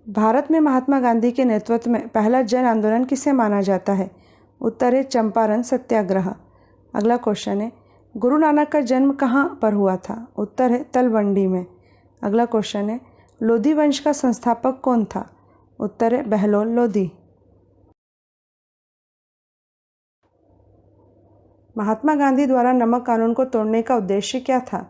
भारत में महात्मा गांधी के नेतृत्व में पहला जन आंदोलन किसे माना जाता है? उत्तर है चंपारण सत्याग्रह। अगला क्वेश्चन है, गुरु नानक का जन्म कहाँ पर हुआ था? उत्तर है तलवंडी में। अगला क्वेश्चन है, लोधी वंश का संस्थापक कौन था? उत्तर है बहलोल लोधी। महात्मा गांधी द्वारा नमक कानून को तोड़ने का उद्देश्य क्या था?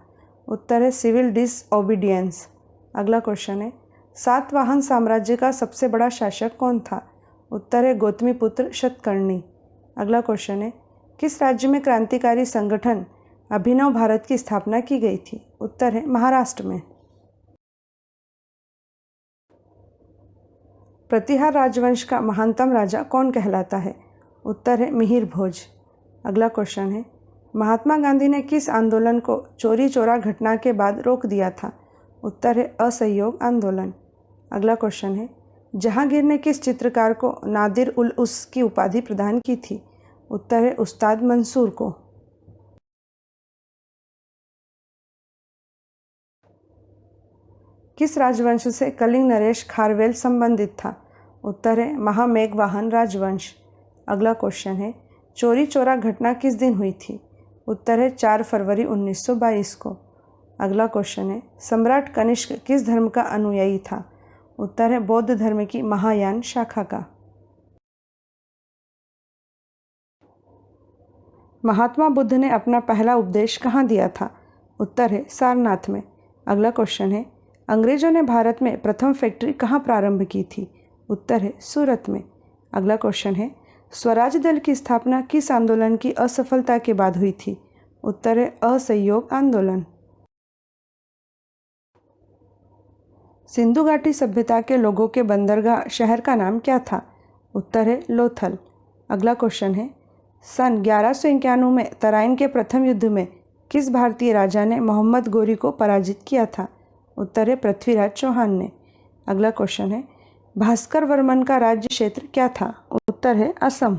उत्तर है सिविल डिसओबीडियंस। अगला क्वेश्चन है, सातवाहन साम्राज्य का सबसे बड़ा शासक कौन था? उत्तर है गौतमीपुत्र शतकर्णी। अगला क्वेश्चन है, किस राज्य में क्रांतिकारी संगठन अभिनव भारत की स्थापना की गई थी? उत्तर है महाराष्ट्र में। प्रतिहार राजवंश का महानतम राजा कौन कहलाता है? उत्तर है मिहिर भोज। अगला क्वेश्चन है, महात्मा गांधी ने किस आंदोलन को चोरी चोरा घटना के बाद रोक दिया था? उत्तर है असहयोग आंदोलन। अगला क्वेश्चन है, जहांगीर ने किस चित्रकार को नादिर उल उस की उपाधि प्रदान की थी? उत्तर है उस्ताद मंसूर को। किस राजवंश से कलिंग नरेश खारवेल संबंधित था? उत्तर है महामेघवाहन राजवंश। अगला क्वेश्चन है, चोरी चोरा घटना किस दिन हुई थी? उत्तर है 4 फरवरी 1922 को। अगला क्वेश्चन है, सम्राट कनिष्क किस धर्म का अनुयायी था? उत्तर है बौद्ध धर्म की महायान शाखा का। महात्मा बुद्ध ने अपना पहला उपदेश कहाँ दिया था? उत्तर है सारनाथ में। अगला क्वेश्चन है, अंग्रेजों ने भारत में प्रथम फैक्ट्री कहाँ प्रारंभ की थी? उत्तर है सूरत में। अगला क्वेश्चन है, स्वराज दल की स्थापना किस आंदोलन की असफलता के बाद हुई थी? उत्तर है असहयोग आंदोलन। सिंधु घाटी सभ्यता के लोगों के बंदरगाह शहर का नाम क्या था? उत्तर है लोथल। अगला क्वेश्चन है, सन 1191 में तराइन के प्रथम युद्ध में किस भारतीय राजा ने मोहम्मद गोरी को पराजित किया था? उत्तर है पृथ्वीराज चौहान ने। अगला क्वेश्चन है, भास्कर वर्मन का राज्य क्षेत्र क्या था? उत्तर है असम।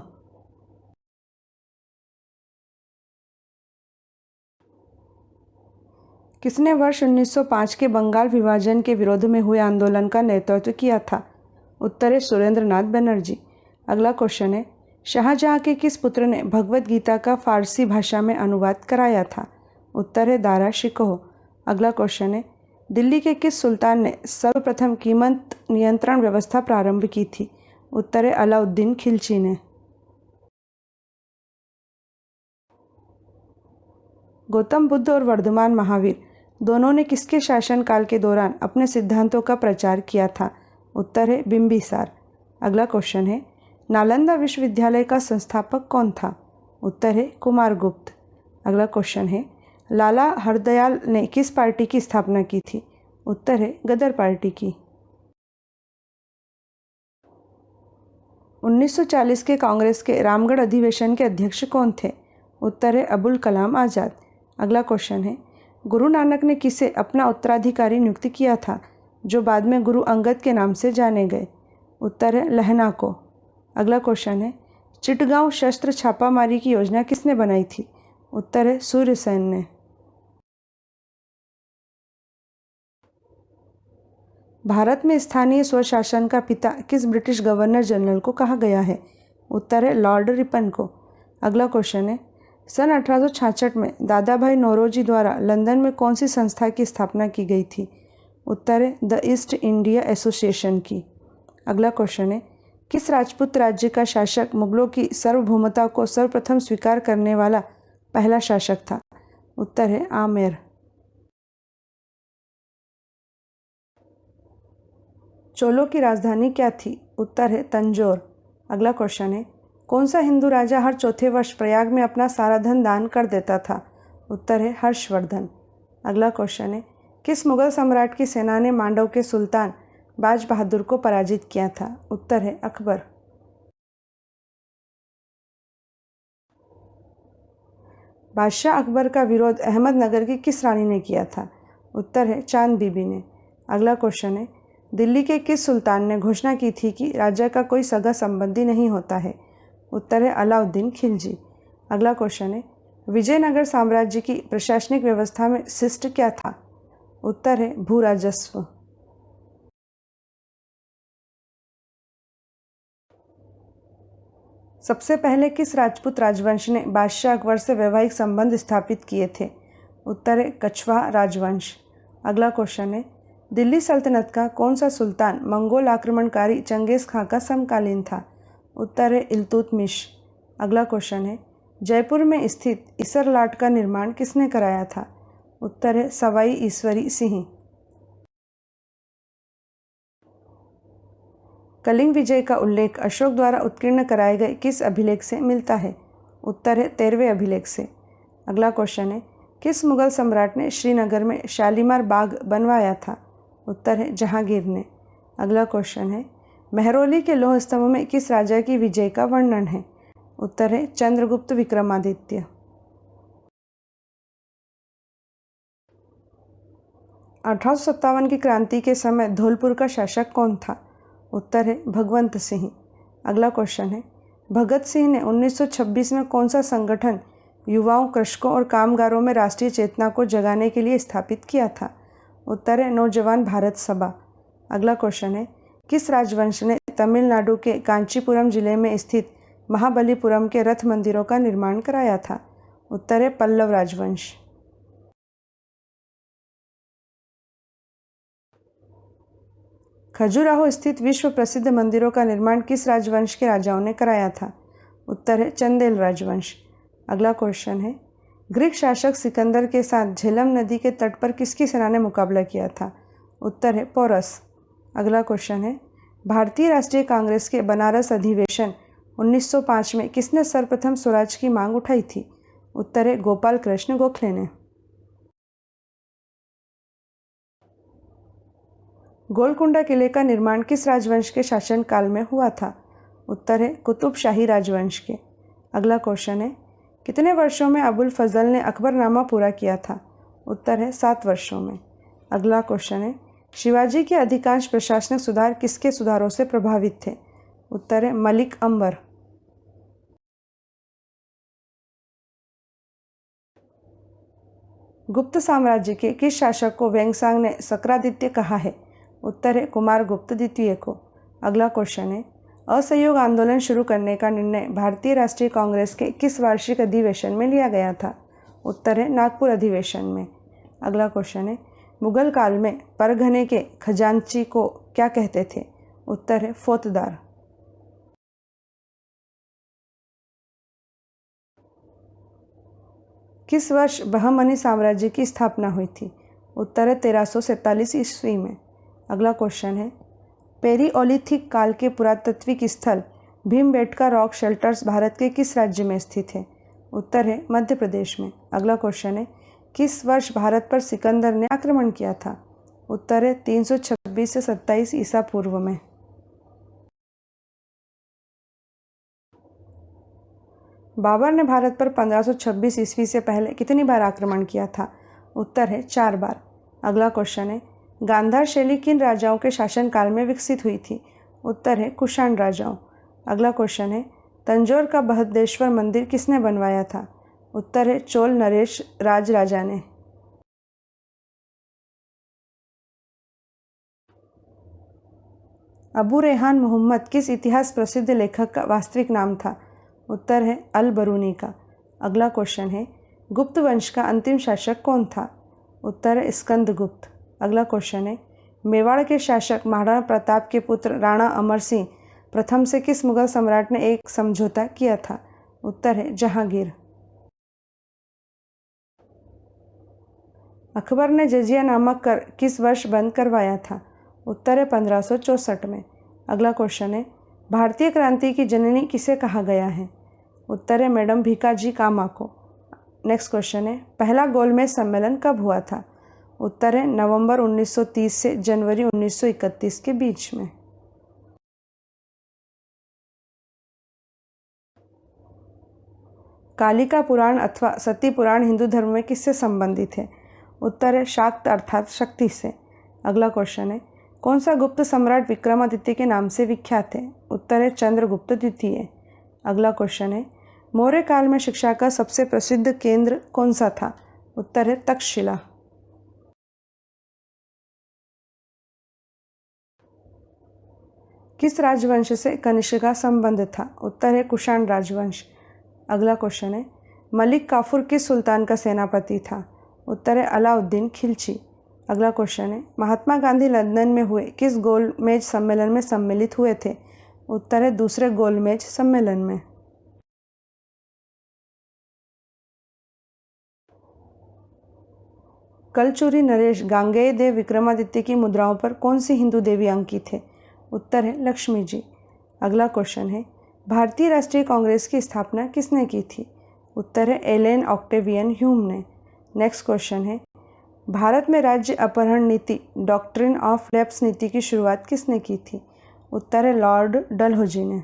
किसने वर्ष 1905 के बंगाल विभाजन के विरोध में हुए आंदोलन का नेतृत्व किया था? उत्तर है सुरेंद्रनाथ बनर्जी। अगला क्वेश्चन है, शाहजहां के किस पुत्र ने भगवद गीता का फारसी भाषा में अनुवाद कराया था? उत्तर है दारा शिकोह। अगला क्वेश्चन है, दिल्ली के किस सुल्तान ने सर्वप्रथम कीमत नियंत्रण व्यवस्था प्रारंभ की थी? उत्तर है अलाउद्दीन खिलजी ने। गौतम बुद्ध और वर्धमान महावीर दोनों ने किसके शासनकाल के दौरान अपने सिद्धांतों का प्रचार किया था? उत्तर है बिंबिसार। अगला क्वेश्चन है, नालंदा विश्वविद्यालय का संस्थापक कौन था? उत्तर है कुमारगुप्त। अगला क्वेश्चन है, लाला हरदयाल ने किस पार्टी की स्थापना की थी? उत्तर है गदर पार्टी की। 1940 के कांग्रेस के रामगढ़ अधिवेशन के अध्यक्ष कौन थे? उत्तर है अबुल कलाम आज़ाद। अगला क्वेश्चन है, गुरु नानक ने किसे अपना उत्तराधिकारी नियुक्त किया था जो बाद में गुरु अंगद के नाम से जाने गए? उत्तर है लहना को। अगला क्वेश्चन है, चिटगांव शस्त्र छापामारी की योजना किसने बनाई थी? उत्तर है सूर्यसेन ने। भारत में स्थानीय स्वशासन का पिता किस ब्रिटिश गवर्नर जनरल को कहा गया है? उत्तर है लॉर्ड रिपन को। अगला क्वेश्चन है, सन 1866 में दादा भाई नौरोजी द्वारा लंदन में कौन सी संस्था की स्थापना की गई थी? उत्तर है द ईस्ट इंडिया एसोसिएशन की। अगला क्वेश्चन है, किस राजपूत राज्य का शासक मुगलों की सार्वभौमता को सर्वप्रथम स्वीकार करने वाला पहला शासक था? उत्तर है आमेर। चोलों की राजधानी क्या थी? उत्तर है तंजौर। अगला क्वेश्चन है, कौन सा हिंदू राजा हर चौथे वर्ष प्रयाग में अपना सारा धन दान कर देता था? उत्तर है हर्षवर्धन। अगला क्वेश्चन है, किस मुगल सम्राट की सेना ने मांडव के सुल्तान बाज बहादुर को पराजित किया था? उत्तर है अकबर। बादशाह अकबर का विरोध अहमदनगर की किस रानी ने किया था? उत्तर है चांद बीबी ने। अगला क्वेश्चन है, दिल्ली के किस सुल्तान ने घोषणा की थी कि राजा का कोई सगा संबंधी नहीं होता है? उत्तर है अलाउद्दीन खिलजी। अगला क्वेश्चन है, विजयनगर साम्राज्य की प्रशासनिक व्यवस्था में शिष्ट क्या था? उत्तर है भू राजस्व। सबसे पहले किस राजपूत राजवंश ने बादशाह अकबर से वैवाहिक संबंध स्थापित किए थे? उत्तर है कछवाहा राजवंश। अगला क्वेश्चन है, दिल्ली सल्तनत का कौन सा सुल्तान मंगोल आक्रमणकारी चंगेज खां का समकालीन था? उत्तर है इल्तुतमिश। अगला क्वेश्चन है, जयपुर में स्थित इसरलाट का निर्माण किसने कराया था? उत्तर है सवाई ईश्वरी सिंह। कलिंग विजय का उल्लेख अशोक द्वारा उत्कीर्ण कराए गए किस अभिलेख से मिलता है? उत्तर है 13वें अभिलेख से। अगला क्वेश्चन है, किस मुगल सम्राट ने श्रीनगर में शालीमार बाग बनवाया था? उत्तर है जहांगीर ने। अगला क्वेश्चन है, मेहरौली के लौह स्तंभ में किस राजा की विजय का वर्णन है? उत्तर है चंद्रगुप्त विक्रमादित्य। 1857 की क्रांति के समय धौलपुर का शासक कौन था? उत्तर है भगवंत सिंह। अगला क्वेश्चन है, भगत सिंह ने 1926 में कौन सा संगठन युवाओं, कृषकों और कामगारों में राष्ट्रीय चेतना को जगाने के लिए स्थापित किया था? उत्तर है नौजवान भारत सभा। अगला क्वेश्चन है, किस राजवंश ने तमिलनाडु के कांचीपुरम जिले में स्थित महाबलीपुरम के रथ मंदिरों का निर्माण कराया था? उत्तर है पल्लव राजवंश। खजुराहो स्थित विश्व प्रसिद्ध मंदिरों का निर्माण किस राजवंश के राजाओं ने कराया था? उत्तर है चंदेल राजवंश। अगला क्वेश्चन है, ग्रीक शासक सिकंदर के साथ झेलम नदी के तट पर किसकी सेना ने मुकाबला किया था? उत्तर है पोरस। अगला क्वेश्चन है, भारतीय राष्ट्रीय कांग्रेस के बनारस अधिवेशन 1905 में किसने सर्वप्रथम स्वराज की मांग उठाई थी? उत्तर है गोपाल कृष्ण गोखले ने। गोलकुंडा किले का निर्माण किस राजवंश के शासनकाल में हुआ था? उत्तर है कुतुब शाही राजवंश के। अगला क्वेश्चन है, कितने वर्षों में अबुल फजल ने अकबरनामा पूरा किया था? उत्तर है 7 वर्षों में। अगला क्वेश्चन है, शिवाजी के अधिकांश प्रशासनिक सुधार किसके सुधारों से प्रभावित थे? उत्तर है मलिक अंबर। गुप्त साम्राज्य के किस शासक को वेंगसांग ने सक्रादित्य कहा है? उत्तर है कुमारगुप्त द्वितीय को। अगला क्वेश्चन है, असहयोग आंदोलन शुरू करने का निर्णय भारतीय राष्ट्रीय कांग्रेस के किस वार्षिक अधिवेशन में लिया गया था? उत्तर है नागपुर अधिवेशन में। अगला क्वेश्चन है, मुगल काल में परगने के खजांची को क्या कहते थे? उत्तर है फौतदार। किस वर्ष बहमनी साम्राज्य की स्थापना हुई थी? उत्तर है 1347 ईस्वी में। अगला क्वेश्चन है, पेरियोलिथिक काल के पुरातात्विक स्थल भीमबेटका रॉक शेल्टर्स भारत के किस राज्य में स्थित है? उत्तर है मध्य प्रदेश में। अगला क्वेश्चन है, किस वर्ष भारत पर सिकंदर ने आक्रमण किया था? उत्तर है 326 से 27 ईसा पूर्व में। बाबर ने भारत पर 1526 ईस्वी से पहले कितनी बार आक्रमण किया था? उत्तर है 4 बार। अगला क्वेश्चन है, गांधार शैली किन राजाओं के शासनकाल में विकसित हुई थी? उत्तर है कुषाण राजाओं। अगला क्वेश्चन है, तंजौर का बृहदेश्वर मंदिर किसने बनवाया था? उत्तर है चोल नरेश राजा ने। अबू रेहान मोहम्मद किस इतिहास प्रसिद्ध लेखक का वास्तविक नाम था? उत्तर है अल बरूनी का। अगला क्वेश्चन है, गुप्त वंश का अंतिम शासक कौन था? उत्तर है स्कंदगुप्त। अगला क्वेश्चन है, मेवाड़ के शासक महाराणा प्रताप के पुत्र राणा अमर सिंह प्रथम से किस मुगल सम्राट ने एक समझौता किया था? उत्तर है जहांगीर। अकबर ने जजिया नामक कर किस वर्ष बंद करवाया था? उत्तर है 1564 में। अगला क्वेश्चन है, भारतीय क्रांति की जननी किसे कहा गया है? उत्तर है मैडम भीकाजी कामा को। नेक्स्ट क्वेश्चन है, पहला गोलमेज सम्मेलन कब हुआ था? उत्तर है नवंबर 1930 से जनवरी 1931 के बीच में। कालिका पुराण अथवा सती पुराण हिंदू धर्म में किससे संबंधित है? उत्तर है शाक्त अर्थात शक्ति से। अगला क्वेश्चन है, कौन सा गुप्त सम्राट विक्रमादित्य के नाम से विख्यात है? उत्तर है चंद्रगुप्त द्वितीय। अगला क्वेश्चन है, मौर्य काल में शिक्षा का सबसे प्रसिद्ध केंद्र कौन सा था? उत्तर है तक्षशिला। किस राजवंश से कनिष्क का संबंध था? उत्तर है कुषाण राजवंश। अगला क्वेश्चन है, मलिक काफूर किस सुल्तान का सेनापति था? उत्तर है अलाउद्दीन खिलजी। अगला क्वेश्चन है, महात्मा गांधी लंदन में हुए किस गोलमेज सम्मेलन में सम्मिलित हुए थे? उत्तर है दूसरे गोलमेज सम्मेलन में। कलचूरी नरेश गांगेय देव विक्रमादित्य की मुद्राओं पर कौन सी हिंदू देवी अंकित है? उत्तर है लक्ष्मी जी। अगला क्वेश्चन है, भारतीय राष्ट्रीय कांग्रेस की स्थापना किसने की थी? उत्तर है एलेन ऑक्टेवियन ह्यूम ने। नेक्स्ट क्वेश्चन है, भारत में राज्य अपहरण नीति डॉक्ट्रिन ऑफ लैप्स नीति की शुरुआत किसने की थी? उत्तर है लॉर्ड डलहौजी ने।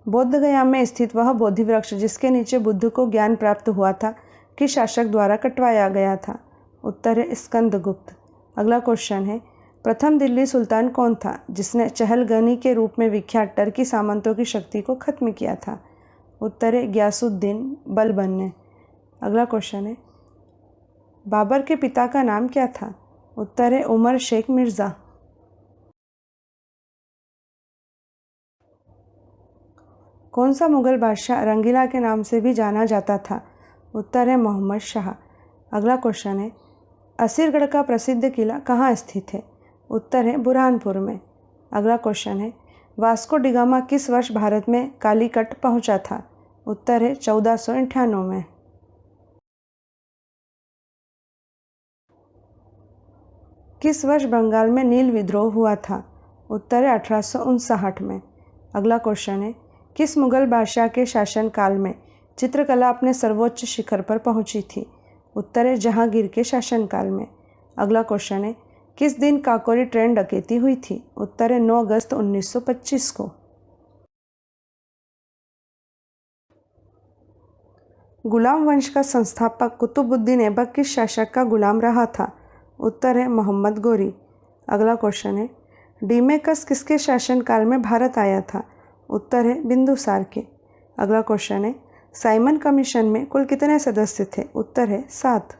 बोध गया में स्थित वह बोधि वृक्ष जिसके नीचे बुद्ध को ज्ञान प्राप्त हुआ था, किस शासक द्वारा कटवाया गया था? उत्तर है स्कंदगुप्त। अगला क्वेश्चन है, प्रथम दिल्ली सुल्तान कौन था जिसने चहलगनी के रूप में विख्यात टर्की सामंतों की शक्ति को खत्म किया था? उत्तर है ग्यासुद्दीन बलबन ने। अगला क्वेश्चन है, बाबर के पिता का नाम क्या था? उत्तर है उमर शेख मिर्ज़ा। कौन सा मुगल बादशाह रंगीला के नाम से भी जाना जाता था? उत्तर है मोहम्मद शाह। अगला क्वेश्चन है, असीरगढ़ का प्रसिद्ध किला कहाँ स्थित है? उत्तर है बुरहानपुर में। अगला क्वेश्चन है, वास्को डिगामा किस वर्ष भारत में कालीकट पहुँचा था? उत्तर है 1498 में। किस वर्ष बंगाल में नील विद्रोह हुआ था? उत्तर है 1859 में। अगला क्वेश्चन है, किस मुगल बादशाह के शासनकाल में चित्रकला अपने सर्वोच्च शिखर पर पहुंची थी? उत्तर है जहांगीर के शासनकाल में। अगला क्वेश्चन है, किस दिन काकोरी ट्रेन डकैती हुई थी? उत्तर है 9 अगस्त 1925 को। गुलाम वंश का संस्थापक कुतुबुद्दीन ऐबक किस शासक का गुलाम रहा था? उत्तर है मोहम्मद गोरी। अगला क्वेश्चन है, डीमेकस किसके शासनकाल में भारत आया था? उत्तर है बिंदुसार के। अगला क्वेश्चन है, साइमन कमीशन में कुल कितने सदस्य थे? उत्तर है 7।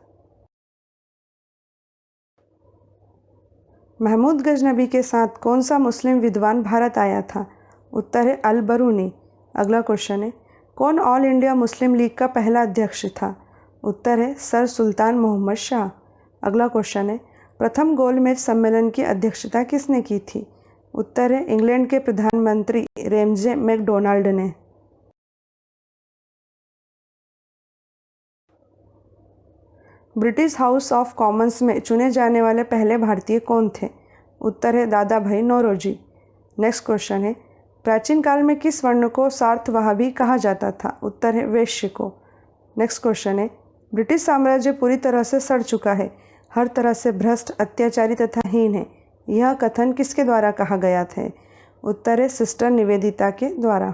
महमूद गजनबी के साथ कौन सा मुस्लिम विद्वान भारत आया था? उत्तर है अल बरूनी। अगला क्वेश्चन है, कौन ऑल इंडिया मुस्लिम लीग का पहला अध्यक्ष था? उत्तर है सर सुल्तान मोहम्मद शाह। अगला क्वेश्चन है, प्रथम गोलमेज सम्मेलन की अध्यक्षता किसने की थी? उत्तर है इंग्लैंड के प्रधानमंत्री रेमजे मैकडोनाल्ड ने। ब्रिटिश हाउस ऑफ कॉमन्स में चुने जाने वाले पहले भारतीय कौन थे? उत्तर है दादा भाई नौरोजी। नेक्स्ट क्वेश्चन है, प्राचीन काल में किस वर्ण को सार्थवाहबी कहा जाता था? उत्तर है वैश्य को। नेक्स्ट क्वेश्चन है, ब्रिटिश साम्राज्य पूरी तरह से सड़ चुका है, हर तरह से भ्रष्ट, अत्याचारी तथा हीन है, यह कथन किसके द्वारा कहा गया था? उत्तर है सिस्टर निवेदिता के द्वारा।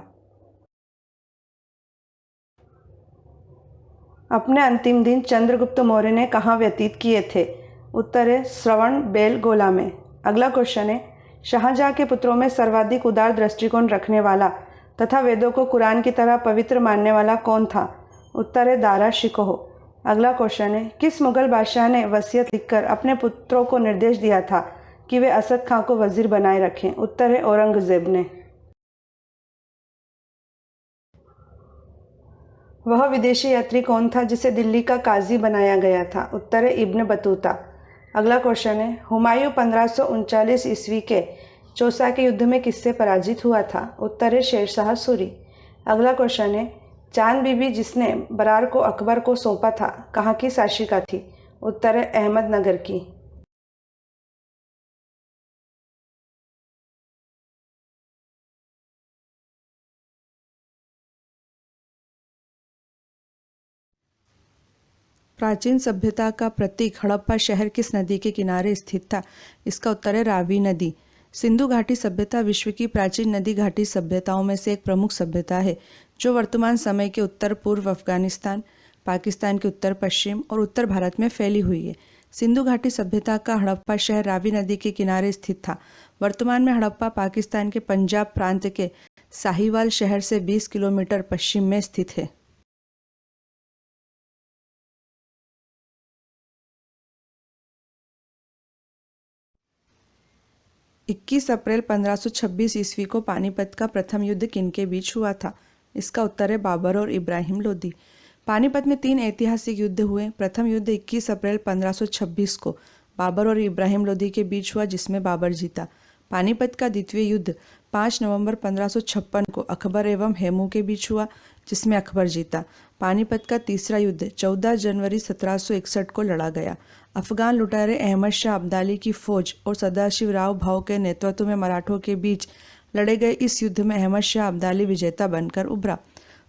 अपने अंतिम दिन चंद्रगुप्त मौर्य ने कहाँ व्यतीत किए थे? उत्तर है श्रवण बेलगोला में। अगला क्वेश्चन है, शाहजहाँ के पुत्रों में सर्वाधिक उदार दृष्टिकोण रखने वाला तथा वेदों को कुरान की तरह पवित्र मानने वाला कौन था? उत्तर है दारा शिकोह। अगला क्वेश्चन है, किस मुगल बादशाह ने वसीयत लिखकर अपने पुत्रों को निर्देश दिया था कि वे असद खां को वजीर बनाए रखें? उत्तर है औरंगजेब ने। वह विदेशी यात्री कौन था जिसे दिल्ली का काजी बनाया गया था? उत्तर है इब्न बतूता। अगला क्वेश्चन है, हुमायूं 1539 ईस्वी के चौसा के युद्ध में किससे पराजित हुआ था? उत्तर है शेरशाह सूरी। अगला क्वेश्चन है, चांद बीबी जिसने बरार को अकबर को सौंपा था कहाँ की शासिका थी? उत्तर है अहमदनगर की। प्राचीन सभ्यता का प्रतीक हड़प्पा शहर किस नदी के किनारे स्थित था? इसका उत्तर है रावी नदी। सिंधु घाटी सभ्यता विश्व की प्राचीन नदी घाटी सभ्यताओं में से एक प्रमुख सभ्यता है जो वर्तमान समय के उत्तर पूर्व अफगानिस्तान, पाकिस्तान के उत्तर पश्चिम और उत्तर भारत में फैली हुई है। सिंधु घाटी सभ्यता का हड़प्पा शहर रावी नदी के किनारे स्थित था। वर्तमान में हड़प्पा पाकिस्तान के पंजाब प्रांत के साहिवाल शहर से 20 किलोमीटर पश्चिम में स्थित है। 21 अप्रैल 1526 ईस्वी को पानीपत का प्रथम युद्ध किनके बीच हुआ था? इसका उत्तर है बाबर और इब्राहिम लोदी। पानीपत में 3 ऐतिहासिक युद्ध हुए। प्रथम युद्ध 21 अप्रैल 1526 को बाबर और इब्राहिम लोदी के बीच हुआ, जिसमें बाबर जीता। पानीपत का द्वितीय युद्ध 5 नवंबर 1556 को अकबर एवं हेमू के बीच हुआ, जिसमें अकबर जीता। पानीपत का तीसरा युद्ध 14 जनवरी 1761 को लड़ा गया। अफगान लुटेरे अहमद शाह अब्दाली की फौज और सदाशिवराव भाऊ के नेतृत्व में मराठों के बीच लड़े गए इस युद्ध में अहमद शाह अब्दाली विजेता बनकर उभरा।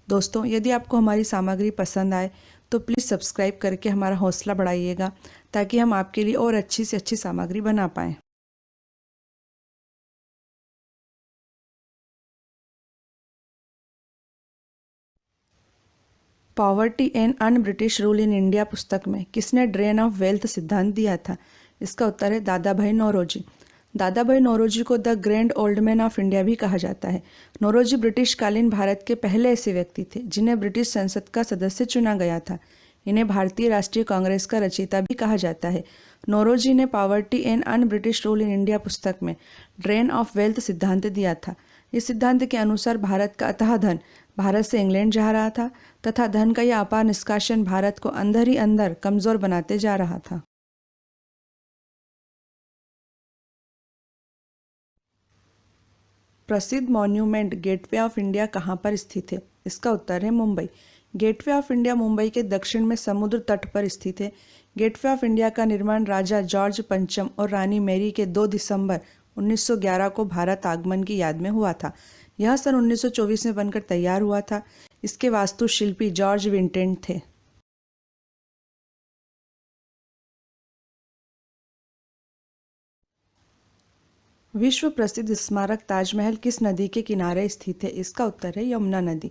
दोस्तों, यदि आपको हमारी सामग्री पसंद आए तो प्लीज़ सब्सक्राइब करके हमारा हौसला बढ़ाइएगा, ताकि हम आपके लिए और अच्छी से अच्छी सामग्री बना पाएँ। Poverty and un British rule in India पुस्तक में किसने ड्रेन ऑफ वेल्थ सिद्धांत दिया था? इसका उत्तर है दादा भाई नौरोजी। दादा भाई नौरोजी को the grand old man of India भी कहा जाता है। नौरोजी ब्रिटिश कालीन भारत के पहले ऐसे व्यक्ति थे जिन्हें ब्रिटिश संसद का सदस्य चुना गया था। इन्हें भारतीय राष्ट्रीय कांग्रेस का रचयिता भी कहा जाता है। नौरोजी ने poverty and un British rule in India पुस्तक में ड्रेन ऑफ वेल्थ सिद्धांत दिया था। इस सिद्धांत के अनुसार भारत का अथाह धन भारत से इंग्लैंड जा रहा था तथा धन का यह अपार निष्कासन भारत को अंदर ही अंदर कमजोर बनाते जा रहा था। प्रसिद्ध मॉन्यूमेंट गेटवे ऑफ इंडिया कहाँ पर स्थित है? इसका उत्तर है Mumbai. Gateway of India Mumbai के दक्षिण में समुद्र तट पर स्थित है। गेटवे ऑफ इंडिया का निर्माण राजा जॉर्ज पंचम और रानी मैरी के 2 दिसंबर 1911 को भारत आगमन की याद में हुआ था। यह सन 1924 में बनकर तैयार हुआ था। इसके वास्तुशिल्पी जॉर्ज विंटेंट थे। विश्व प्रसिद्ध स्मारक ताजमहल किस नदी के किनारे स्थित है? इसका उत्तर है यमुना नदी।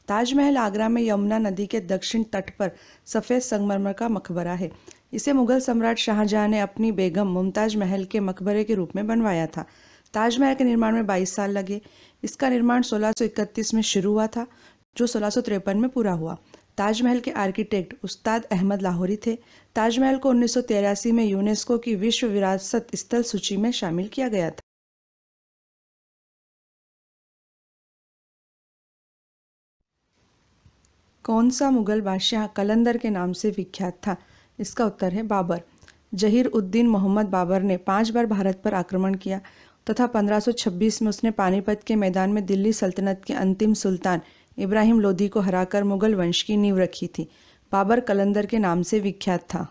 ताजमहल आगरा में यमुना नदी के दक्षिण तट पर सफ़ेद संगमरमर का मकबरा है। इसे मुगल सम्राट शाहजहां ने अपनी बेगम मुमताज महल के मकबरे के रूप में बनवाया था। ताजमहल के निर्माण में 22 साल लगे। इसका निर्माण 1631 में शुरू हुआ था, जो 1653 में पूरा हुआ। ताजमहल के आर्किटेक्ट उस्ताद अहमद लाहौरी थे। ताजमहल को 1983 में यूनेस्को की विश्व विरासत स्थल सूची में शामिल किया गया था। कौन सा मुगल बादशाह कलंदर के नाम से विख्यात था? इसका उत्तर है बाबर। जहीर उद्दीन मोहम्मद बाबर ने 5 बार भारत पर आक्रमण किया तथा 1526 में उसने पानीपत के मैदान में दिल्ली सल्तनत के अंतिम सुल्तान इब्राहिम लोदी को हराकर मुगल वंश की नींव रखी थी। बाबर कलंदर के नाम से विख्यात था।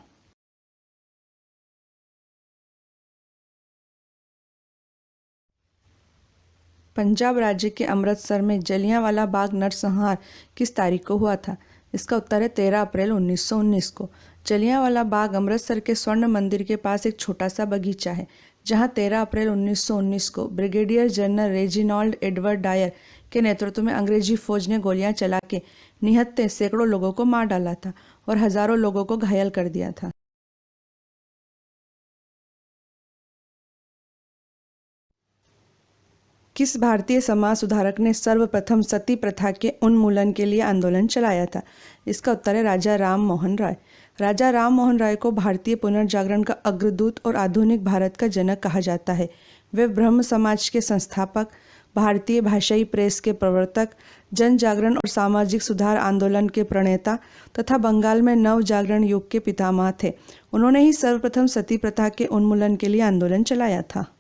पंजाब राज्य के अमृतसर में जलियांवाला बाग नरसंहार किस तारीख को हुआ था? इसका उत्तर है 13 अप्रैल 1919 को। जलियांवाला बाग अमृतसर के स्वर्ण मंदिर के पास एक छोटा सा बगीचा है, जहां 13 अप्रैल 1919 को brigadier general Reginald Edward Dyer के नेतृत्व में अंग्रेजी फौज ने गोलियां चला के निहत्थे सैकड़ों लोगों को मार डाला था और हजारों लोगों को घायल कर दिया था। किस भारतीय समाज सुधारक ने सर्वप्रथम सती प्रथा के उन्मूलन के लिए आंदोलन चलाया था? इसका उत्तर है राजा राम मोहन राय। राजा राम मोहन राय को भारतीय पुनर्जागरण का अग्रदूत और आधुनिक भारत का जनक कहा जाता है। वे ब्रह्म समाज के संस्थापक, भारतीय भाषाई प्रेस के प्रवर्तक, जन जागरण और सामाजिक सुधार आंदोलन के प्रणेता तथा बंगाल में नव जागरण युग के पितामह थे। उन्होंने ही सर्वप्रथम सती प्रथा के उन्मूलन के लिए आंदोलन चलाया था।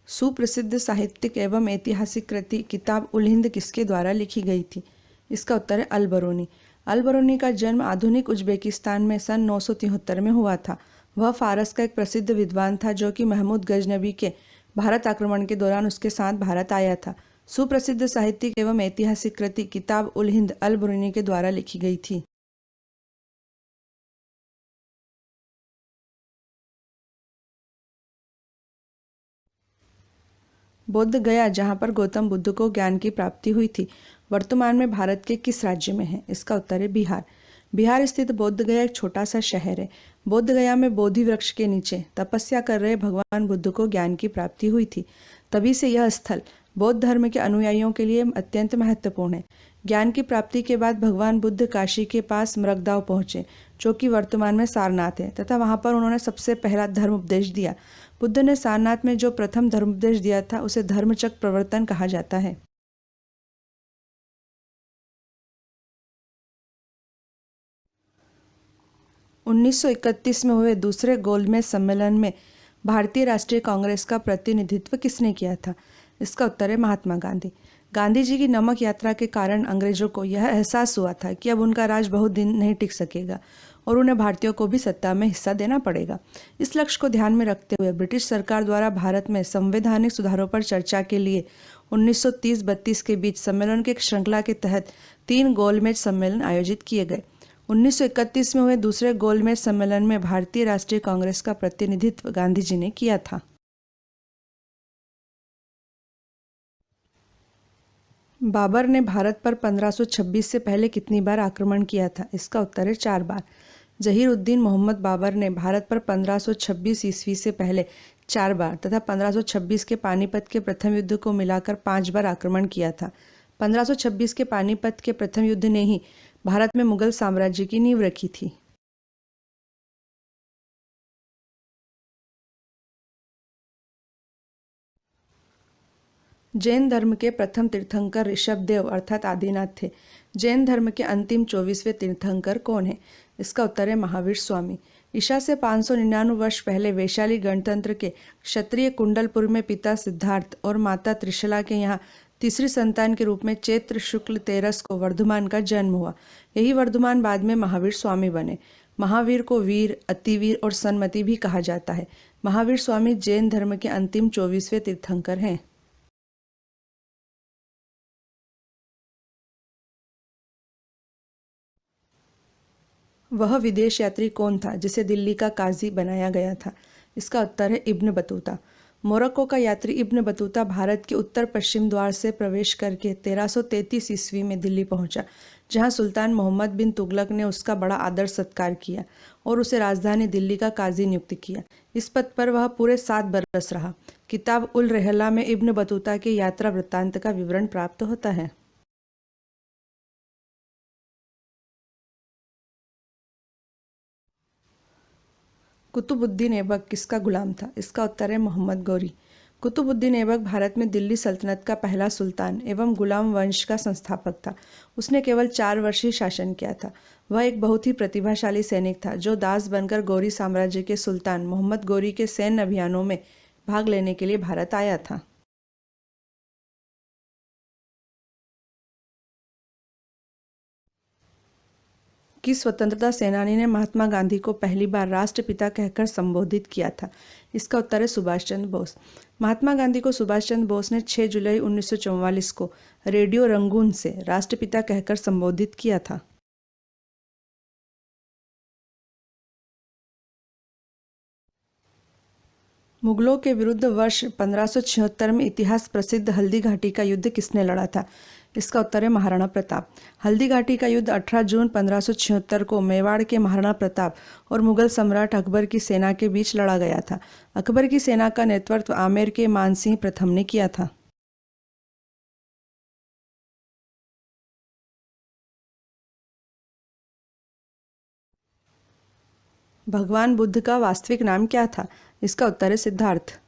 सुप्रसिद्ध साहित्यिक एवं ऐतिहासिक कृति किताब उल हिंद किसके द्वारा लिखी गई थी? इसका उत्तर है अल बरूनी। अल बरूनी का जन्म आधुनिक उज्बेकिस्तान में सन 973 में हुआ था। वह फारस का एक प्रसिद्ध विद्वान था जो कि महमूद गजनबी के भारत आक्रमण के दौरान उसके साथ भारत आया था। सुप्रसिद्ध साहित्यिक एवं ऐतिहासिक कृति किताब उल हिंद अल बरूनी के द्वारा लिखी गई थी। बोध गया, जहाँ पर गौतम बुद्ध को ज्ञान की प्राप्ति हुई थी, वर्तमान में भारत के किस राज्य में है? इसका उत्तर है बिहार। बिहार स्थित बोध गया एक छोटा सा शहर है। बोध गया में बोधि वृक्ष के नीचे तपस्या कर रहे भगवान बुद्ध को ज्ञान की प्राप्ति हुई थी। तभी से यह स्थल बौद्ध धर्म के अनुयायियों के लिए अत्यंत महत्वपूर्ण है। ज्ञान की प्राप्ति के बाद भगवान बुद्ध काशी के पास मृगदाव पहुँचे, जो कि वर्तमान में सारनाथ है, तथा वहाँ पर उन्होंने सबसे पहला धर्म उपदेश दिया। बुद्ध ने सारनाथ में जो प्रथम धर्म उपदेश दिया था उसे धर्मचक्र प्रवर्तन कहा जाता है। उन्नीस में हुए दूसरे गोलमेज सम्मेलन में भारतीय राष्ट्रीय कांग्रेस का प्रतिनिधित्व किसने किया था? इसका उत्तर है महात्मा गांधी। गांधी जी की नमक यात्रा के कारण अंग्रेजों को यह एहसास हुआ था कि अब उनका राज बहुत दिन नहीं टिक सकेगा और उन्हें भारतीयों को भी सत्ता में हिस्सा देना पड़ेगा। इस लक्ष्य को ध्यान में रखते हुए ब्रिटिश सरकार द्वारा भारत में संवैधानिक सुधारों पर चर्चा के लिए 1930-32 के बीच सम्मेलन की एक श्रृंखला के तहत 3 गोलमेज सम्मेलन आयोजित किए गए। 1931 में हुए दूसरे गोलमेज सम्मेलन में भारतीय राष्ट्रीय कांग्रेस का प्रतिनिधित्व गांधी जी ने किया था। बाबर ने भारत पर 1526 से पहले कितनी बार आक्रमण किया था? इसका उत्तर है 4 बार। जहीर-उद-दीन मोहम्मद बाबर ने भारत पर 1526 ईस्वी से पहले 4 बार तथा 1526 के पानीपत के प्रथम युद्ध को मिलाकर 5 बार आक्रमण किया था। 1526 के पानीपत के प्रथम युद्ध ने ही भारत में मुगल साम्राज्य की नींव रखी थी। जैन धर्म के प्रथम तीर्थंकर ऋषभदेव अर्थात आदिनाथ थे। जैन धर्म के अंतिम 24वें तीर्थंकर कौन है? इसका उत्तर है महावीर स्वामी। ईसा से 599 वर्ष पहले वैशाली गणतंत्र के क्षत्रिय कुंडलपुर में पिता सिद्धार्थ और माता त्रिशला के यहाँ तीसरी संतान के रूप में चैत्र शुक्ल 13 को वर्धमान का जन्म हुआ। यही वर्धमान बाद में महावीर स्वामी बने। महावीर को वीर, अतिवीर और सन्मति भी कहा जाता है। महावीर स्वामी जैन धर्म के अंतिम 24वें तीर्थंकर हैं। वह विदेश यात्री कौन था जिसे दिल्ली का काजी बनाया गया था? इसका उत्तर है इब्न बतूता। मोरक्को का यात्री इब्न बतूता भारत के उत्तर पश्चिम द्वार से प्रवेश करके 1333 ईस्वी में दिल्ली पहुंचा, जहां सुल्तान मोहम्मद बिन तुगलक ने उसका बड़ा आदर सत्कार किया और उसे राजधानी दिल्ली का काजी नियुक्त किया। इस पद पर वह पूरे 7 बरस रहा। किताब उल रहला में इब्न बतूता के यात्रा वृत्तांत का विवरण प्राप्त होता है। कुतुबुद्दीन ऐबक किसका गुलाम था? इसका उत्तर है मोहम्मद गौरी। कुतुबुद्दीन ऐबक भारत में दिल्ली सल्तनत का पहला सुल्तान एवं गुलाम वंश का संस्थापक था। उसने केवल 4 वर्ष ही शासन किया था। वह एक बहुत ही प्रतिभाशाली सैनिक था जो दास बनकर गौरी साम्राज्य के सुल्तान मोहम्मद गौरी के सैन्य अभियानों में भाग लेने के लिए भारत आया था। किस स्वतंत्रता सेनानी ने महात्मा गांधी को पहली बार राष्ट्रपिता कहकर संबोधित किया था? इसका उत्तर है सुभाष चंद्र बोस। महात्मा गांधी को सुभाष चंद्र बोस ने 6 जुलाई 1944 को रेडियो रंगून से राष्ट्रपिता कहकर संबोधित किया था। मुगलों के विरुद्ध वर्ष 1576 में इतिहास प्रसिद्ध हल्दी घाटी का युद्ध किसने लड़ा था? इसका उत्तर है महाराणा प्रताप। हल्दी घाटी का युद्ध 18 जून 1576 को मेवाड़ के महाराणा प्रताप और मुगल सम्राट अकबर की सेना के बीच लड़ा गया था। अकबर की सेना का नेतृत्व आमेर के मानसिंह प्रथम ने किया था। भगवान बुद्ध का वास्तविक नाम क्या था? इसका उत्तर है सिद्धार्थ।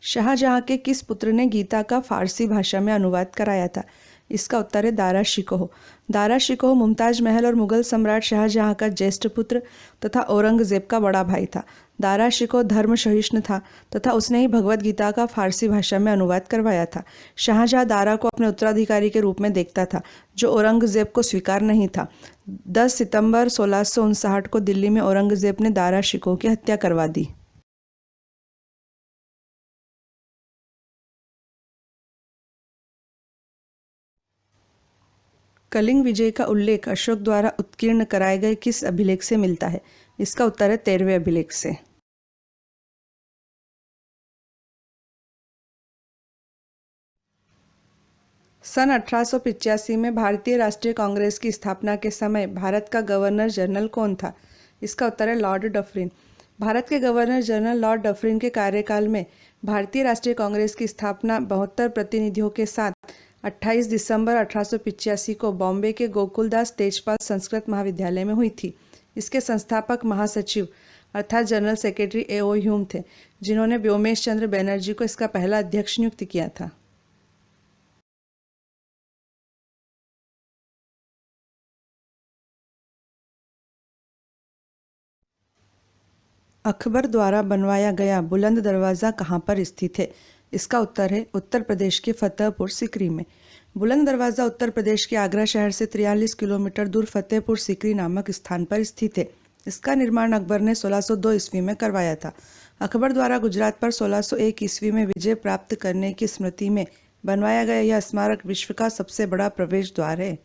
शाहजहां के किस पुत्र ने गीता का फारसी भाषा में अनुवाद कराया था? इसका उत्तर है दारा शिकोह। दारा शिकोह मुमताज महल और मुगल सम्राट शाहजहां का ज्येष्ठ पुत्र तथा औरंगजेब का बड़ा भाई था। दारा शिकोह धर्म सहिष्णु था तथा उसने ही भगवत गीता का फारसी भाषा में अनुवाद करवाया था। शाहजहां दारा को अपने उत्तराधिकारी के रूप में देखता था, जो औरंगजेब को स्वीकार नहीं था। 10 सितंबर 1659 को दिल्ली में औरंगजेब ने दारा शिकोह की हत्या करवा दी। कलिंग विजय का उल्लेख अशोक द्वारा उत्कीर्ण कराए गए किस अभिलेख से मिलता है? इसका उत्तर है 13वें अभिलेख से। सन 1885 में भारतीय राष्ट्रीय कांग्रेस की स्थापना के समय भारत का गवर्नर जनरल कौन था? इसका उत्तर है लॉर्ड डफरिन। भारत के गवर्नर जनरल लॉर्ड डफरिन के कार्यकाल में भारतीय राष्ट्रीय कांग्रेस की स्थापना 72 प्रतिनिधियों के साथ 28 दिसंबर 1885 को बॉम्बे के गोकुलदास तेजपाल संस्कृत महाविद्यालय में हुई थी। इसके संस्थापक महासचिव अर्थात जनरल सेक्रेटरी A.O. ह्यूम थे, जिन्होंने व्योमेश चंद्र बनर्जी को इसका पहला अध्यक्ष नियुक्त किया था। अकबर द्वारा बनवाया गया बुलंद दरवाज़ा कहाँ पर स्थित है? इसका उत्तर है उत्तर प्रदेश के फतेहपुर सीकरी में। बुलंद दरवाज़ा उत्तर प्रदेश के आगरा शहर से 43 किलोमीटर दूर फतेहपुर सीकरी नामक स्थान पर स्थित है। इसका निर्माण अकबर ने 1602 ईस्वी में करवाया था। अकबर द्वारा गुजरात पर 1601 ईस्वी में विजय प्राप्त करने की स्मृति में बनवाया गया यह स्मारक विश्व का सबसे बड़ा प्रवेश द्वार है।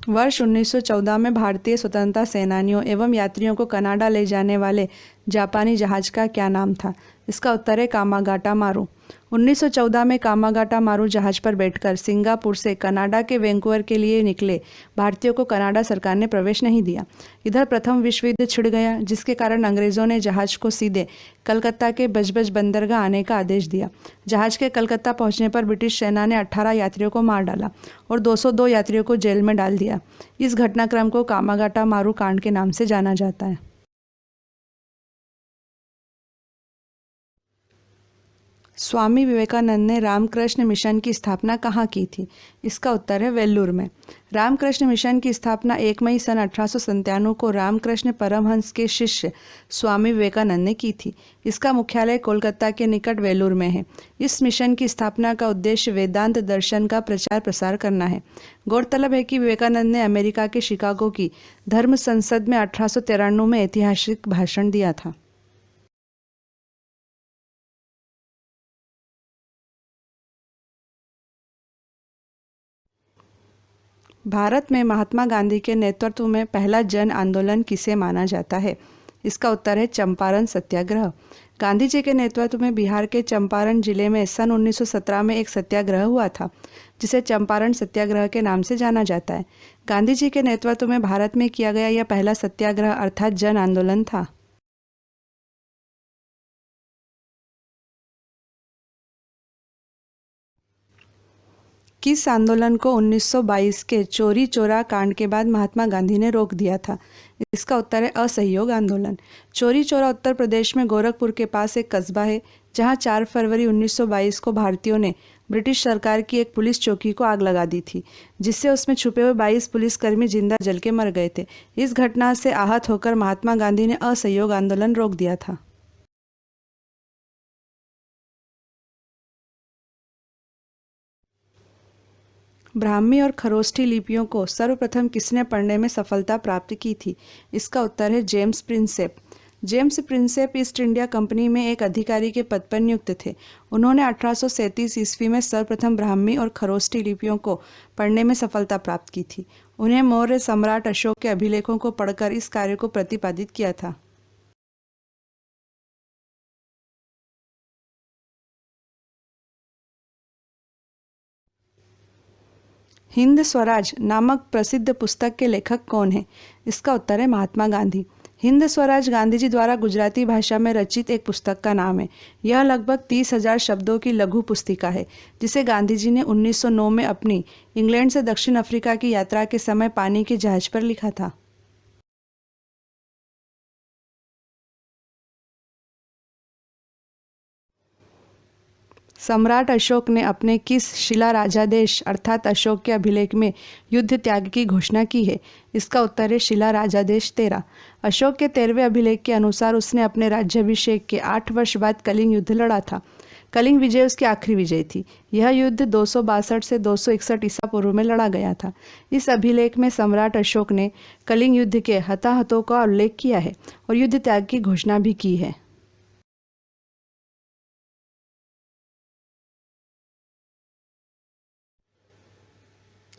वर्ष 1914 में भारतीय स्वतंत्रता सेनानियों एवं यात्रियों को कनाडा ले जाने वाले जापानी जहाज का क्या नाम था? इसका उत्तर है कामागाटा मारू। 1914 में कामागाटा मारू जहाज पर बैठकर सिंगापुर से कनाडा के वैंकूवर के लिए निकले भारतीयों को कनाडा सरकार ने प्रवेश नहीं दिया। इधर प्रथम विश्व युद्ध छिड़ गया, जिसके कारण अंग्रेज़ों ने जहाज को सीधे कलकत्ता के बजबज बंदरगाह आने का आदेश दिया। जहाज के कलकत्ता पहुंचने पर ब्रिटिश सेना ने 18 यात्रियों को मार डाला और 202 यात्रियों को जेल में डाल दिया। इस घटनाक्रम को कामागाटा मारू कांड के नाम से जाना जाता है। स्वामी विवेकानंद ने रामकृष्ण मिशन की स्थापना कहाँ की थी? इसका उत्तर है वेल्लूर में। रामकृष्ण मिशन की स्थापना 1 मई सन 1897 को रामकृष्ण परमहंस के शिष्य स्वामी विवेकानंद ने की थी। इसका मुख्यालय कोलकाता के निकट वेल्लूर में है। इस मिशन की स्थापना का उद्देश्य वेदांत दर्शन का प्रचार प्रसार करना है। गौरतलब है कि विवेकानंद ने अमेरिका के शिकागो की धर्म संसद में 1893 में ऐतिहासिक भाषण दिया था। भारत में महात्मा गांधी के नेतृत्व में पहला जन आंदोलन किसे माना जाता है? इसका उत्तर है चंपारण सत्याग्रह। गांधी जी के नेतृत्व में बिहार के चंपारण जिले में सन 1917 में एक सत्याग्रह हुआ था, जिसे चंपारण सत्याग्रह के नाम से जाना जाता है। गांधी जी के नेतृत्व में भारत में किया गया यह पहला सत्याग्रह अर्थात जन आंदोलन था। किस आंदोलन को 1922 के चोरी चोरा कांड के बाद महात्मा गांधी ने रोक दिया था? इसका उत्तर है असहयोग आंदोलन। चोरी चोरा उत्तर प्रदेश में गोरखपुर के पास एक कस्बा है, जहां 4 फरवरी 1922 को भारतीयों ने ब्रिटिश सरकार की एक पुलिस चौकी को आग लगा दी थी, जिससे उसमें छुपे हुए 22 पुलिसकर्मी जिंदा जल के मर गए थे। इस घटना से आहत होकर महात्मा गांधी ने असहयोग आंदोलन रोक दिया था। ब्राह्मी और खरोष्ठी लिपियों को सर्वप्रथम किसने पढ़ने में सफलता प्राप्त की थी? इसका उत्तर है James Prinsep. James Prinsep east India company में एक अधिकारी के पद पर नियुक्त थे। उन्होंने 1837 ईस्वी में सर्वप्रथम ब्राह्मी और खरोष्ठी लिपियों को पढ़ने में सफलता प्राप्त की थी। उन्हें मौर्य सम्राट अशोक के अभिलेखों को पढ़कर इस कार्य को प्रतिपादित किया था। हिंद स्वराज नामक प्रसिद्ध पुस्तक के लेखक कौन है? इसका उत्तर है महात्मा गांधी। हिंद स्वराज गांधी जी द्वारा गुजराती भाषा में रचित एक पुस्तक का नाम है। यह लगभग 30,000 शब्दों की लघु पुस्तिका है, जिसे गांधी जी ने 1909 में अपनी इंग्लैंड से दक्षिण अफ्रीका की यात्रा के समय पानी के जहाज पर लिखा था। सम्राट अशोक ने अपने किस शिलाराजादेश अर्थात अशोक के अभिलेख में युद्ध त्याग की घोषणा की है? इसका उत्तर है शिलाराजादेश 13। अशोक के 13वें अभिलेख के अनुसार उसने अपने राज्याभिषेक के 8 वर्ष बाद कलिंग युद्ध लड़ा था। कलिंग विजय उसकी आखिरी विजय थी। यह युद्ध 262 से 261 ईसा पूर्व में लड़ा गया था। इस अभिलेख में सम्राट अशोक ने कलिंग युद्ध के हताहतों का उल्लेख किया है और युद्ध त्याग की घोषणा भी की है।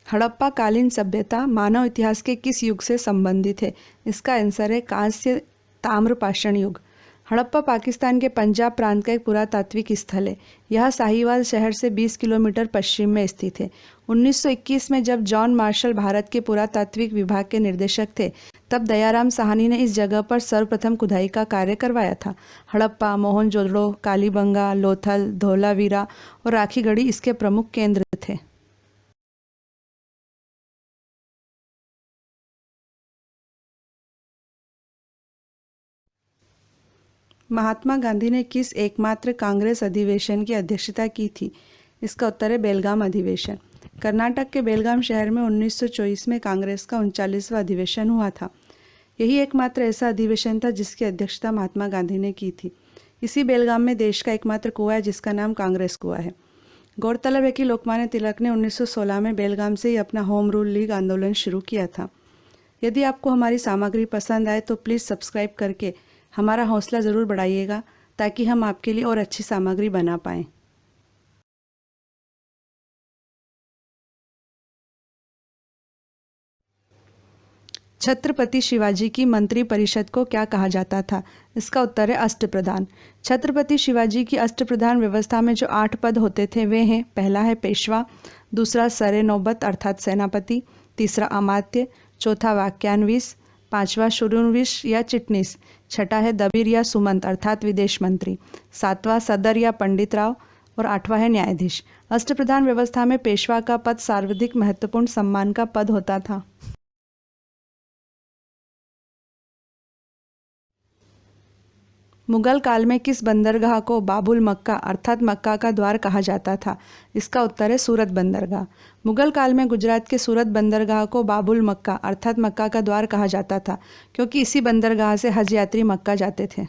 हड़प्पा कालीन सभ्यता मानव इतिहास के किस युग से संबंधित है? इसका आंसर है कांस्य ताम्रपाषाण युग। हड़प्पा पाकिस्तान के पंजाब प्रांत का एक पुरातात्विक स्थल है। यह साहिवाल शहर से 20 किलोमीटर पश्चिम में स्थित है। 1921 में जब जॉन मार्शल भारत के पुरातात्विक विभाग के निर्देशक थे, तब दयाराम साहनी ने इस जगह पर सर्वप्रथम खुदाई का कार्य करवाया था। हड़प्पा, मोहनजोदड़ो, कालीबंगा, लोथल, धोलावीरा और राखीगढ़ी इसके प्रमुख केंद्र थे। महात्मा गांधी ने किस एकमात्र कांग्रेस अधिवेशन की अध्यक्षता की थी? इसका उत्तर है बेलगाम अधिवेशन। कर्नाटक के बेलगाम शहर में 1924 में कांग्रेस का 39वां अधिवेशन हुआ था। यही एकमात्र ऐसा अधिवेशन था जिसकी अध्यक्षता महात्मा गांधी ने की थी। इसी बेलगाम में देश का एकमात्र कुआं है जिसका नाम कांग्रेस कुआं है। गौरतलब है कि लोकमान्य तिलक ने 1916 में बेलगाम से ही अपना होम रूल लीग आंदोलन शुरू किया था। यदि आपको हमारी सामग्री पसंद आए तो प्लीज़ सब्सक्राइब करके हमारा हौसला ज़रूर बढ़ाइएगा, ताकि हम आपके लिए और अच्छी सामग्री बना पाएँ। छत्रपति शिवाजी की मंत्री परिषद को क्या कहा जाता था? इसका उत्तर है अष्टप्रधान। छत्रपति शिवाजी की अष्टप्रधान व्यवस्था में जो 8 पद होते थे वे हैं: पहला है पेशवा, दूसरा सरे नौबत अर्थात सेनापति, तीसरा अमात्य, चौथा वाक्यान्विस, पांचवा शुरूनविश या चिटनीस, छठा है दबीर या सुमंत अर्थात विदेश मंत्री, सातवां सदर या पंडित राव और आठवां है न्यायाधीश। अष्टप्रधान व्यवस्था में पेशवा का पद सर्वाधिक महत्वपूर्ण सम्मान का पद होता था। मुगल काल में किस बंदरगाह को बाबुल मक्का अर्थात मक्का का द्वार कहा जाता था? इसका उत्तर है सूरत बंदरगाह। मुगल काल में गुजरात के सूरत बंदरगाह को बाबुल मक्का अर्थात मक्का का द्वार कहा जाता था, क्योंकि इसी बंदरगाह से हज यात्री मक्का जाते थे।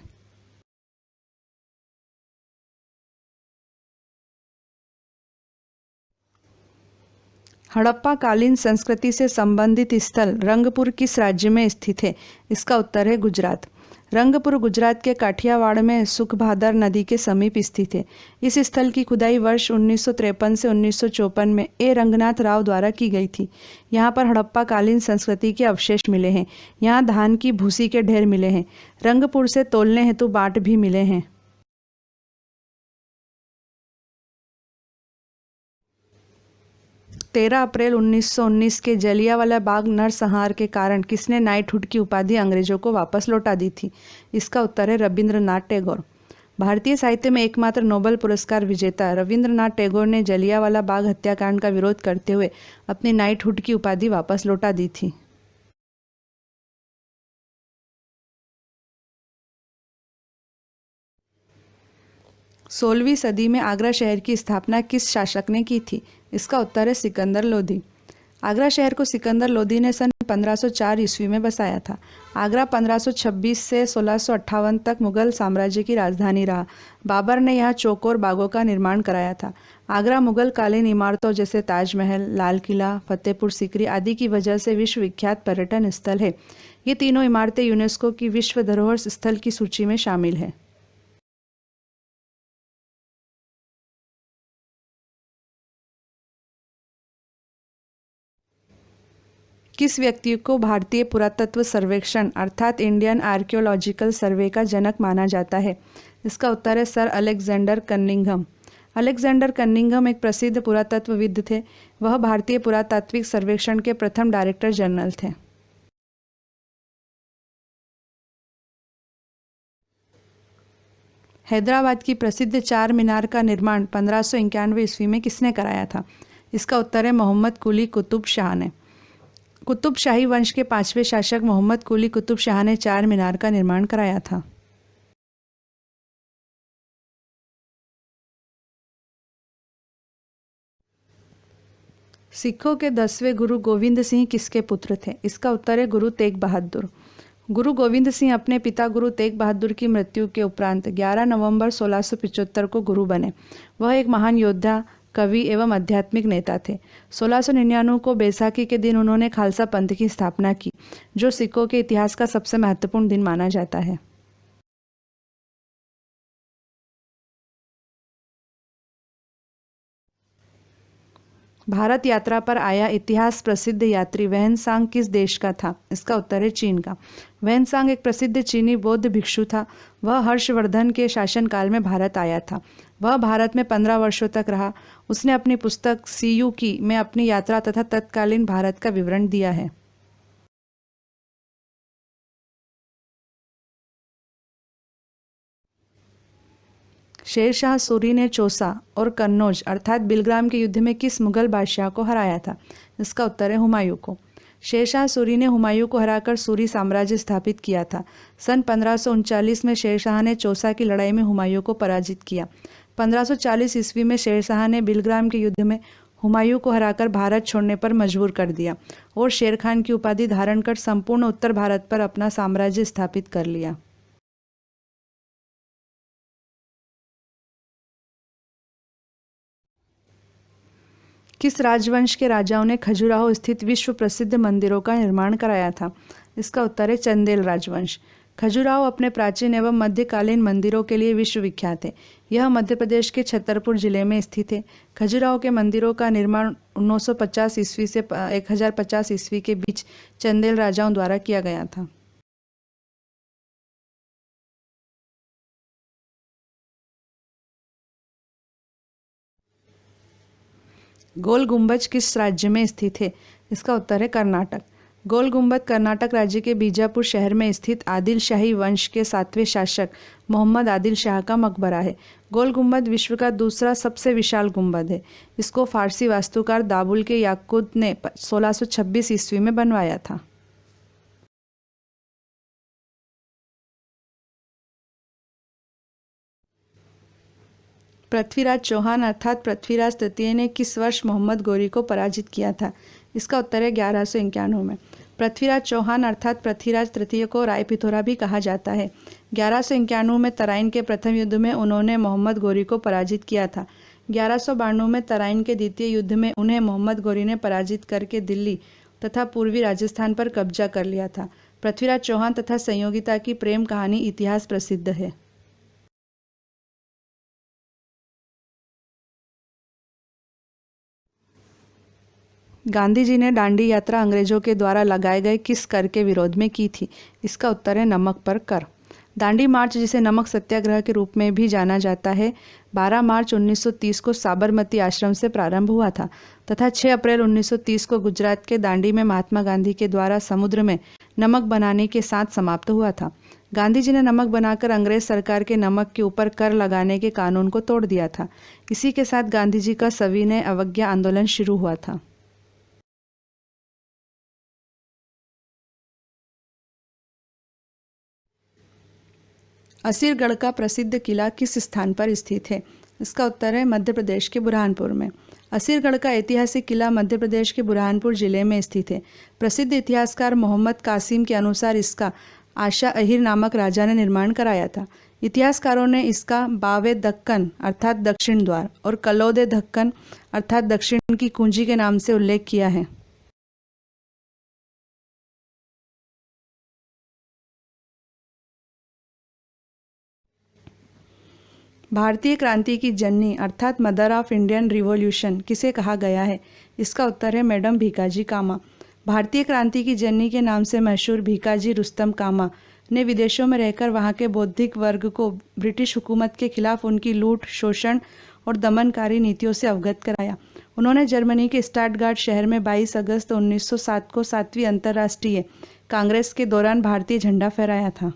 हड़प्पा कालीन संस्कृति से संबंधित स्थल रंगपुर किस राज्य में स्थित है? इसका उत्तर है गुजरात। रंगपुर गुजरात के काठियावाड़ में सुखभादर नदी के समीप स्थित है। इस स्थल की खुदाई वर्ष 1953 से 1954 में रंगनाथ राव द्वारा की गई थी। यहाँ पर हड़प्पा कालीन संस्कृति के अवशेष मिले हैं। यहाँ धान की भूसी के ढेर मिले हैं। रंगपुर से तोलने हेतु बाट भी मिले हैं। 13 अप्रैल 1919 के जलियांवाला बाग नरसंहार के कारण किसने नाइटहुड की उपाधि अंग्रेजों को वापस लौटा दी थी? इसका उत्तर है रविंद्रनाथ टैगोर। भारतीय साहित्य में एकमात्र नोबेल पुरस्कार विजेता रविंद्रनाथ टैगोर ने जलियांवाला बाग हत्याकांड का विरोध करते हुए अपनी नाइटहुड की उपाधि वापस लौटा दी थी। 16वीं सदी में आगरा शहर की स्थापना किस शासक ने की थी? इसका उत्तर है सिकंदर लोधी। आगरा शहर को सिकंदर लोधी ने सन 1504 ईस्वी में बसाया था। आगरा 1526 से 1658 तक मुगल साम्राज्य की राजधानी रहा। बाबर ने यहाँ चौकोर बागों का निर्माण कराया था। आगरा मुगल कालीन इमारतों जैसे ताजमहल, लाल किला, फतेहपुर सीकरी आदि की वजह से विश्वविख्यात पर्यटन स्थल है। ये तीनों इमारतें यूनेस्को की विश्व धरोहर स्थल की सूची में शामिल है। किस व्यक्ति को भारतीय पुरातत्व सर्वेक्षण अर्थात इंडियन आर्कियोलॉजिकल सर्वे का जनक माना जाता है? इसका उत्तर है sir Alexander Cunningham. Alexander Cunningham एक प्रसिद्ध पुरातत्वविद थे। वह भारतीय पुरातात्विक सर्वेक्षण के प्रथम डायरेक्टर जनरल थे। हैदराबाद की प्रसिद्ध चार मीनार का निर्माण 1591 ईस्वी में किसने कराया था? इसका उत्तर है मोहम्मद कुली कुतुब शाह ने। कुतुब शाही वंश के 5वें शासक मोहम्मद कुली कुतुब शाह ने चार मीनार का निर्माण कराया था। सिखों के 10वें गुरु गोविंद सिंह किसके पुत्र थे? इसका उत्तर है गुरु तेग बहादुर। गुरु गोविंद सिंह अपने पिता गुरु तेग बहादुर की मृत्यु के उपरांत 11 नवंबर 1675 को गुरु बने। वह एक महान योद्धा, कवि एवं आध्यात्मिक नेता थे। 1699 को बैसाखी के दिन उन्होंने खालसा पंथ की स्थापना की, जो सिखों के इतिहास का सबसे महत्वपूर्ण दिन माना जाता है। भारत यात्रा पर आया इतिहास प्रसिद्ध यात्री वैनसांग किस देश का था? इसका उत्तर है चीन का। वैनसांग एक प्रसिद्ध चीनी बौद्ध भिक्षु था। वह हर्षवर्धन के शासनकाल में भारत आया था। वह भारत में 15 वर्षों तक रहा। उसने अपनी पुस्तक सीयूकी में अपनी यात्रा तथा तत्कालीन भारत का विवरण दिया है। शेरशाह सूरी ने चौसा और कन्नौज अर्थात बिलग्राम के युद्ध में किस मुगल बादशाह को हराया था? इसका उत्तर है हुमायूं को। शेरशाह सूरी ने हुमायूं को हराकर सूरी साम्राज्य स्थापित किया था। सन 1539 में शेरशाह ने चौसा की लड़ाई में हुमायूं को पराजित किया। 1540 ईस्वी में शेरशाह ने बिलग्राम के युद्ध में हुमायूं को हराकर भारत छोड़ने पर मजबूर कर दिया और शेर खान की उपाधि धारण कर संपूर्ण उत्तर भारत पर अपना साम्राज्य स्थापित कर लिया। किस राजवंश के राजाओं ने खजुराहो स्थित विश्व प्रसिद्ध मंदिरों का निर्माण कराया था? इसका उत्तर है चंदेल राजवंश। खजुराहो अपने प्राचीन एवं मध्यकालीन मंदिरों के लिए विश्वविख्यात है। यह मध्य प्रदेश के छतरपुर जिले में स्थित है। खजुराहो के मंदिरों का निर्माण 950 ईस्वी से 1050 ईस्वी के बीच चंदेल राजाओं द्वारा किया गया था। गोल गुंबज किस राज्य में स्थित है? इसका उत्तर है कर्नाटक। गोल गुंबद कर्नाटक राज्य के बीजापुर शहर में स्थित आदिल शाही वंश के 7वें शासक मोहम्मद आदिल शाह का मकबरा है। गोल गुंबद विश्व का दूसरा सबसे विशाल गुंबद है। इसको फारसी वास्तुकार दाबुल के याकूत ने 1626 ईस्वी में बनवाया था। पृथ्वीराज चौहान अर्थात पृथ्वीराज तृतीय ने किस वर्ष मोहम्मद गौरी को पराजित किया था? इसका उत्तर है 1191 में। पृथ्वीराज चौहान अर्थात पृथ्वीराज तृतीय को रायपिथौरा भी कहा जाता है। 1191 में तराइन के प्रथम युद्ध में उन्होंने मोहम्मद गौरी को पराजित किया था। 1192 में तराइन के द्वितीय युद्ध में उन्हें मोहम्मद गौरी ने पराजित करके दिल्ली तथा पूर्वी राजस्थान पर कब्जा कर लिया था। पृथ्वीराज चौहान तथा संयोगिता की प्रेम कहानी इतिहास प्रसिद्ध है। गांधी जी ने दांडी यात्रा अंग्रेजों के द्वारा लगाए गए किस कर के विरोध में की थी? इसका उत्तर है नमक पर कर। दांडी मार्च, जिसे नमक सत्याग्रह के रूप में भी जाना जाता है, 12 मार्च 1930 को साबरमती आश्रम से प्रारंभ हुआ था तथा 6 अप्रैल 1930 को गुजरात के दांडी में महात्मा गांधी के द्वारा समुद्र में नमक बनाने के साथ समाप्त हुआ था। गांधी जी ने नमक बनाकर अंग्रेज सरकार के नमक के ऊपर कर लगाने के कानून को तोड़ दिया था। इसी के साथ गांधी जी का सविनय अवज्ञा आंदोलन शुरू हुआ था। असीरगढ़ का प्रसिद्ध किला किस स्थान पर स्थित है? इसका उत्तर है मध्य प्रदेश के बुरहानपुर में। असीरगढ़ का ऐतिहासिक किला मध्य प्रदेश के बुरहानपुर जिले में स्थित है। प्रसिद्ध इतिहासकार मोहम्मद कासिम के अनुसार इसका आशा अहिर नामक राजा ने निर्माण कराया था। इतिहासकारों ने इसका बावे दक्कन अर्थात दक्षिण द्वार और कलौदे दक्कन अर्थात दक्षिण की कुंजी के नाम से उल्लेख किया है। भारतीय क्रांति की जननी अर्थात मदर ऑफ इंडियन रिवॉल्यूशन किसे कहा गया है? इसका उत्तर है मैडम भीकाजी कामा। भारतीय क्रांति की जननी के नाम से मशहूर भीकाजी रुस्तम कामा ने विदेशों में रहकर वहां के बौद्धिक वर्ग को ब्रिटिश हुकूमत के खिलाफ उनकी लूट, शोषण और दमनकारी नीतियों से अवगत कराया। उन्होंने जर्मनी के स्टटगार्ट शहर में 22 अगस्त 1907 को 7वीं अंतर्राष्ट्रीय कांग्रेस के दौरान भारतीय झंडा फहराया था।